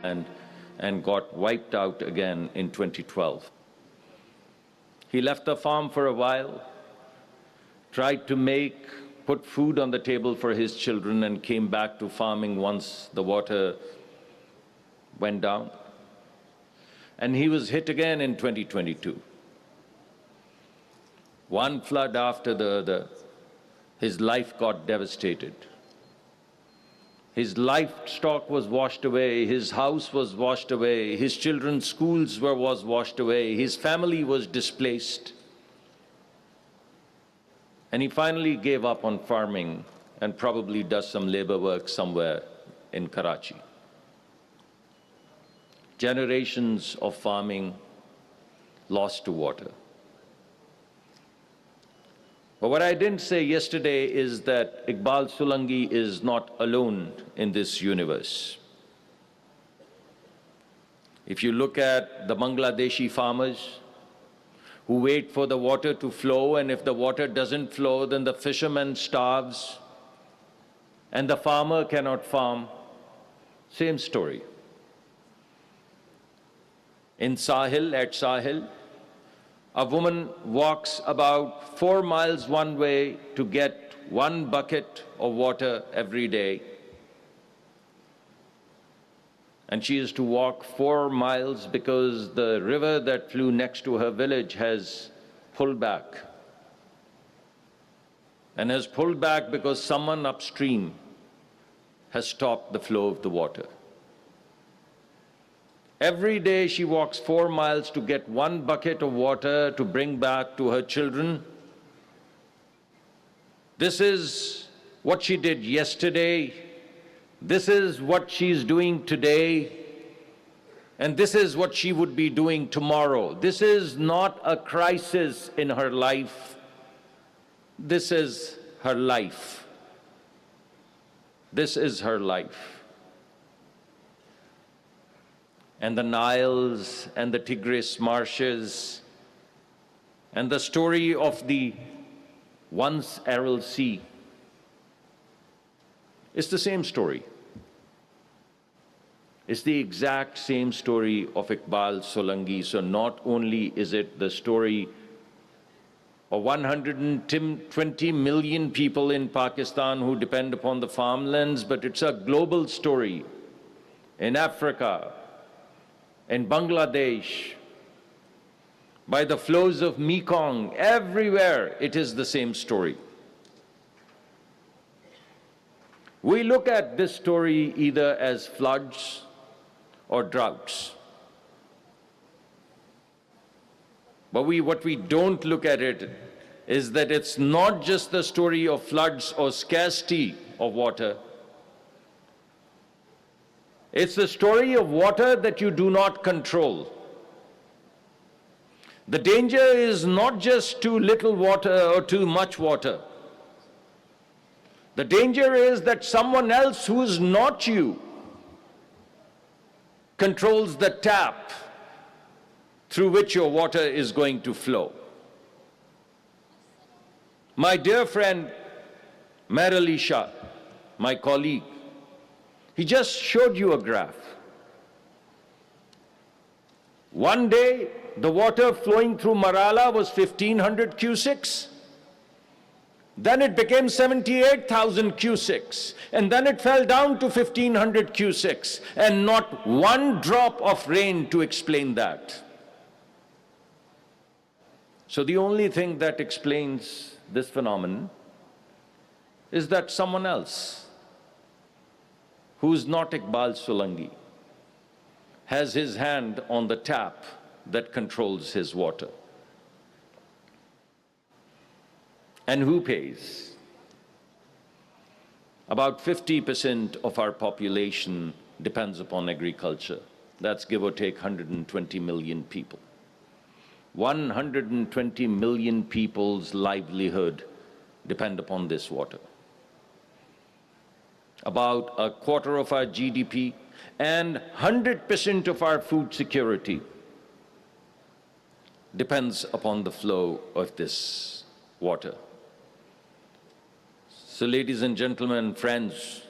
and, and got wiped out again in 2012. He left the farm for a while, tried to put food on the table for his children, and came back to farming once the water went down. And he was hit again in 2022. One flood after the other, his life got devastated. His livestock was washed away, his house was washed away, his children's schools was washed away, his family was displaced. And he finally gave up on farming and probably does some labor work somewhere in Karachi. Generations of farming lost to water. But what I didn't say yesterday is that Iqbal Solanki is not alone in this universe. If you look at the Bangladeshi farmers who wait for the water to flow, and if the water doesn't flow, then the fisherman starves and the farmer cannot farm, same story. In Sahil, at Sahil, a woman walks about 4 miles one way to get 1 bucket of water every day. And she is to walk 4 miles because the river that flew next to her village has pulled back. And has pulled back because someone upstream has stopped the flow of the water. Every day she walks 4 miles to get 1 bucket of water to bring back to her children. This is what she did yesterday. This is what she's doing today. And this is what she would be doing tomorrow. This is not a crisis in her life. This is her life. This is her life. And the Niles and the Tigris marshes and the story of the once Aral Sea. It's the same story. It's the exact same story of Iqbal Solanki. So not only is it the story of 120 million people in Pakistan who depend upon the farmlands, but it's a global story in Africa, in Bangladesh, by the flows of Mekong, everywhere it is the same story. We look at this story either as floods or droughts. But what we don't look at it is that it's not just the story of floods or scarcity of water. It's the story of water that you do not control. The danger is not just too little water or too much water. The danger is that someone else who is not you controls the tap through which your water is going to flow. My dear friend, Merali Shah, my colleague, he just showed you a graph. One day, the water flowing through Marala was 1,500 cusics. Then it became 78,000 cusics. And then it fell down to 1,500 cusics. And not one drop of rain to explain that. So the only thing that explains this phenomenon is that someone else, who's not Iqbal Solanki, has his hand on the tap that controls his water. And who pays? About 50% of our population depends upon agriculture. That's give or take 120 million people. 120 million people's livelihood depend upon this water. About a quarter of our GDP and 100% of our food security depends upon the flow of this water. So, ladies and gentlemen, friends,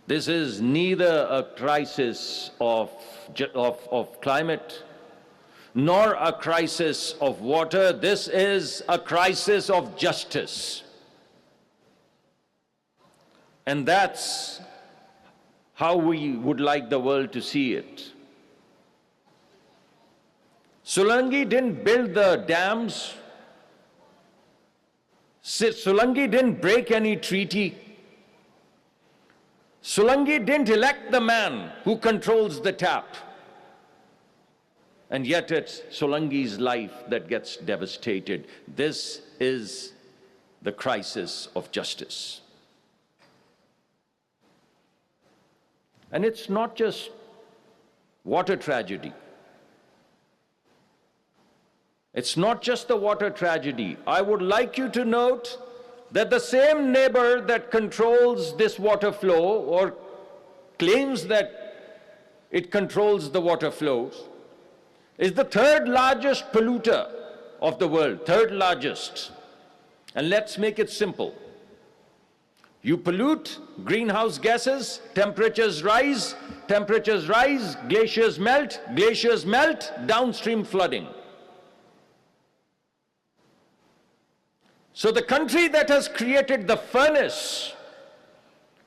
This is neither a crisis of climate nor a crisis of water. This is a crisis of justice. And that's how we would like the world to see it. Solangi didn't build the dams. Solangi didn't break any treaty. Solangi didn't elect the man who controls the tap. And yet it's Solangi's life that gets devastated. This is the crisis of justice. And it's not just water tragedy. It's not just the water tragedy. I would like you to note that the same neighbor that controls this water flow or claims that it controls the water flows is the third largest polluter of the world, third largest. And let's make it simple. You pollute, greenhouse gases, temperatures rise, glaciers melt, downstream flooding. So the country that has created the furnace,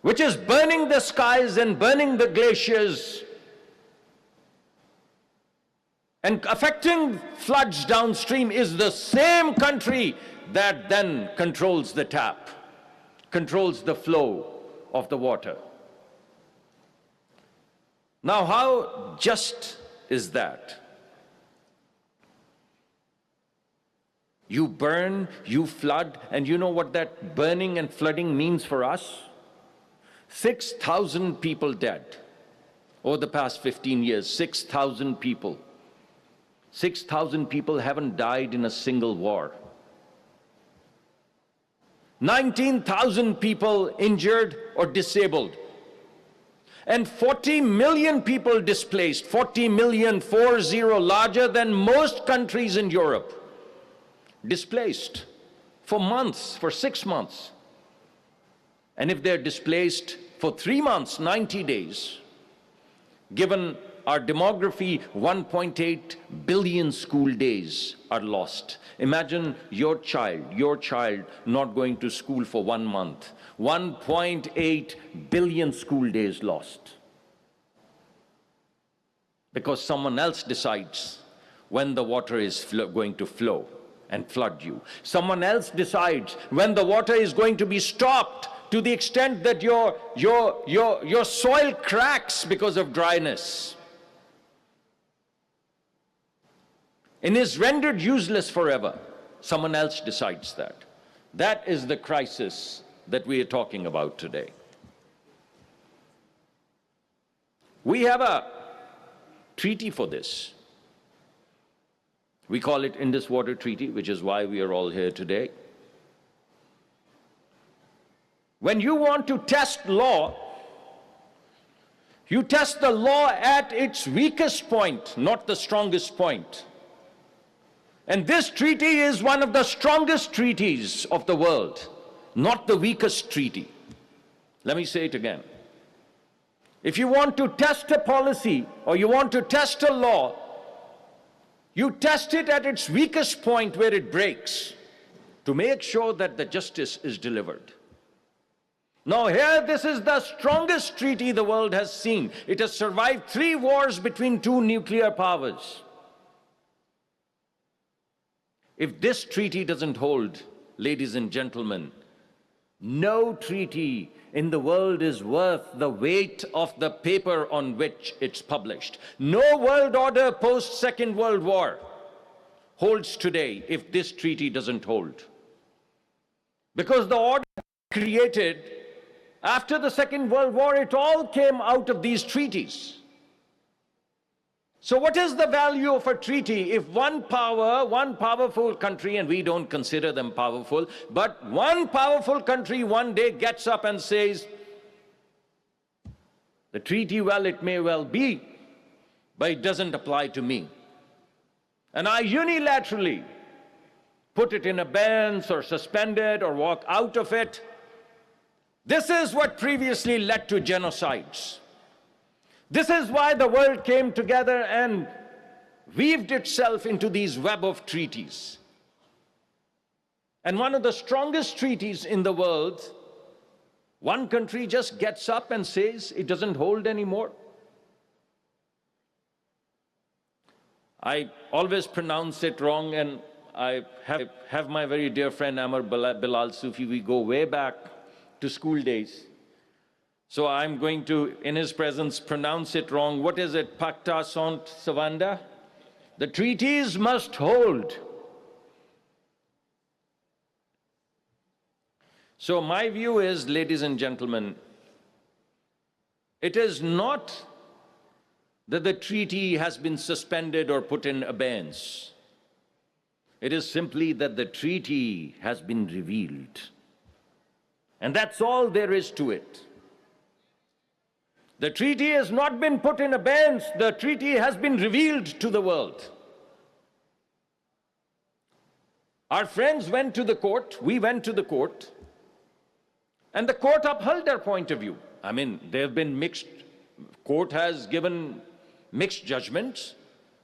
which is burning the skies and burning the glaciers and affecting floods downstream, is the same country that then controls the tap, controls the flow of the water. Now, how just is that? You burn, you flood, and you know what that burning and flooding means for us? 6,000 people dead. Over the past 15 years, 6,000 people. 6,000 people haven't died in a single war. 19,000 people injured or disabled. And 40 million people displaced, 40 million, 40, larger than most countries in Europe. Displaced for months, for 6 months. And if they're displaced for 3 months, 90 days, given our demography, 1.8 billion school days are lost. Imagine your child not going to school for 1 month. 1.8 billion school days lost. Because someone else decides when the water is going to flow and flood you. Someone else decides when the water is going to be stopped to the extent that your soil cracks because of dryness and is rendered useless forever. Someone else decides that. That is the crisis that we are talking about today. We have a treaty for this. We call it Indus Water Treaty, which is why we are all here today. When you want to test law, you test the law at its weakest point, not the strongest point. And this treaty is one of the strongest treaties of the world, not the weakest treaty. Let me say it again. If you want to test a policy or you want to test a law, you test it at its weakest point where it breaks to make sure that the justice is delivered. Now here, this is the strongest treaty the world has seen. It has survived 3 wars between 2 nuclear powers. If this treaty doesn't hold, ladies and gentlemen, no treaty in the world is worth the weight of the paper on which it's published. No world order post-Second World War holds today if this treaty doesn't hold. Because the order created after the Second World War, it all came out of these treaties. So what is the value of a treaty if one powerful country, and we don't consider them powerful, but one powerful country one day gets up and says, the treaty, well, it may well be, but it doesn't apply to me. And I unilaterally put it in abeyance or suspend it or walk out of it. This is what previously led to genocides. This is why the world came together and weaved itself into these web of treaties. And one of the strongest treaties in the world, one country just gets up and says it doesn't hold anymore. I always pronounce it wrong, and I have my very dear friend Amar Bilal Sufi. We go way back to school days. So I'm going to, in his presence, pronounce it wrong. What is it? Pacta sunt servanda? The treaties must hold. So my view is, ladies and gentlemen, it is not that the treaty has been suspended or put in abeyance. It is simply that the treaty has been revealed. And that's all there is to it. The treaty has not been put in abeyance. The treaty has been revealed to the world. Our friends went to the court, we went to the court, and the court upheld their point of view. I mean, there have been mixed, court has given mixed judgments.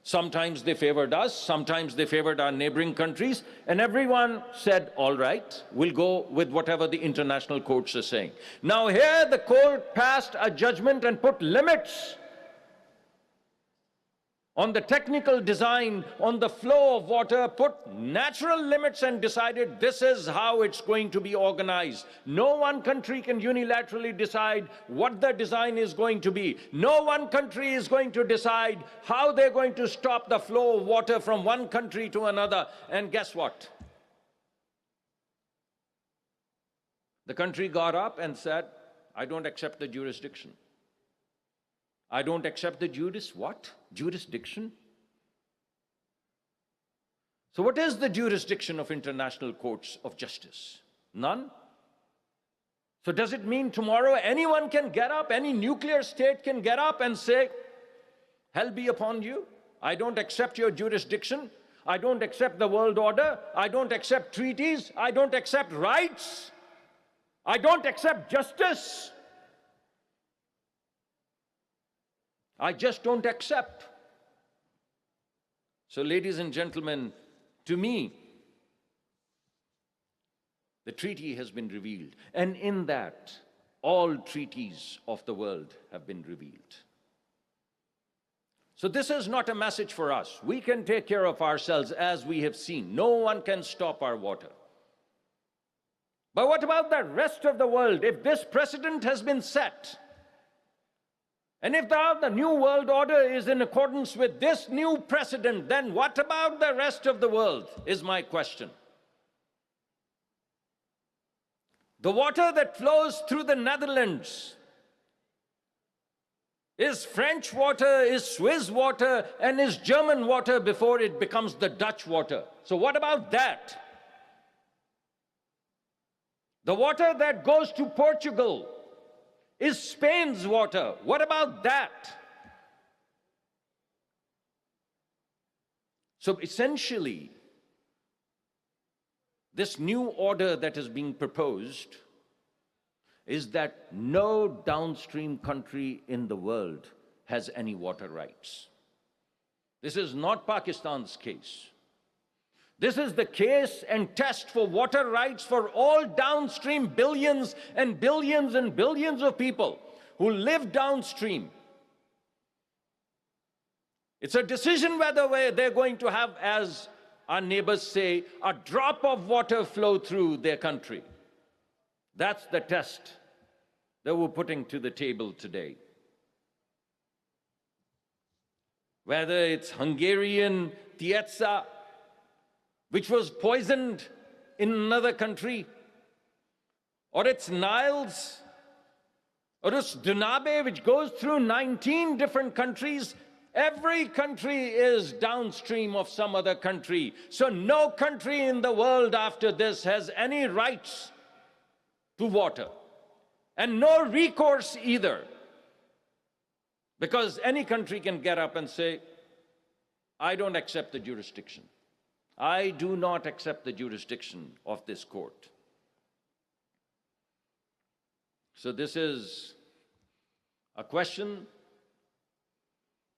Sometimes they favored us, sometimes they favored our neighboring countries, and everyone said, all right, we'll go with whatever the international courts are saying. Now here the court passed a judgment and put limits on the technical design, on the flow of water, put natural limits and decided this is how it's going to be organized. No one country can unilaterally decide what the design is going to be. No one country is going to decide how they're going to stop the flow of water from one country to another. And guess what? The country got up and said, I don't accept the jurisdiction. I don't accept the jurisdiction? So what is the jurisdiction of international courts of justice? None. So does it mean tomorrow anyone can get up, any nuclear state can get up and say, hell be upon you, I don't accept your jurisdiction, I don't accept the world order, I don't accept treaties, I don't accept rights, I don't accept justice. I just don't accept. So, ladies and gentlemen, to me, the treaty has been revealed. And in that, all treaties of the world have been revealed. So this is not a message for us. We can take care of ourselves as we have seen. No one can stop our water. But what about the rest of the world? If this precedent has been set, and if the new world order is in accordance with this new precedent, then what about the rest of the world, is my question. The water that flows through the Netherlands is French water, is Swiss water, and is German water before it becomes the Dutch water. So what about that? The water that goes to Portugal is Spain's water. What about that? So essentially, this new order that is being proposed is that no downstream country in the world has any water rights. This is not Pakistan's case. This is the case and test for water rights for all downstream billions and billions and billions of people who live downstream. It's a decision whether they're going to have, as our neighbors say, a drop of water flow through their country. That's the test that we're putting to the table today. Whether it's Hungarian Tiesa, which was poisoned in another country, or it's Niles, or it's Dunabe, which goes through 19 different countries. Every country is downstream of some other country. So no country in the world after this has any rights to water, and no recourse either, because any country can get up and say, I don't accept the jurisdiction. I do not accept the jurisdiction of this court. So this is a question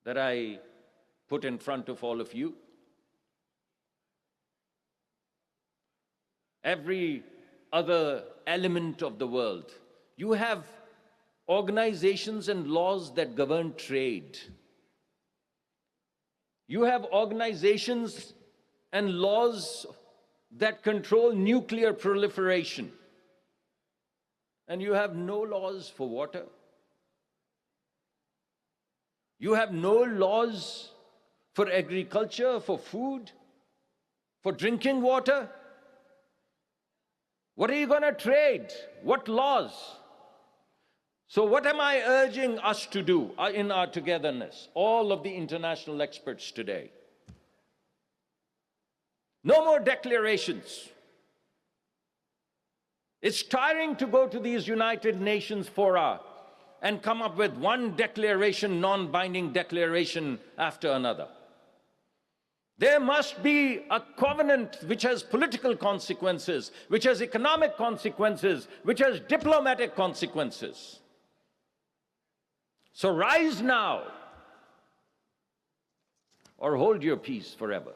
that I put in front of all of you. Every other element of the world, you have organizations and laws that govern trade. You have organizations and laws that control nuclear proliferation. And you have no laws for water. You have no laws for agriculture, for food, for drinking water. What are you going to trade? What laws? So what am I urging us to do in our togetherness, all of the international experts today? No more declarations. It's tiring to go to these United Nations fora and come up with one declaration, non-binding declaration after another. There must be a covenant which has political consequences, which has economic consequences, which has diplomatic consequences. So rise now or hold your peace forever.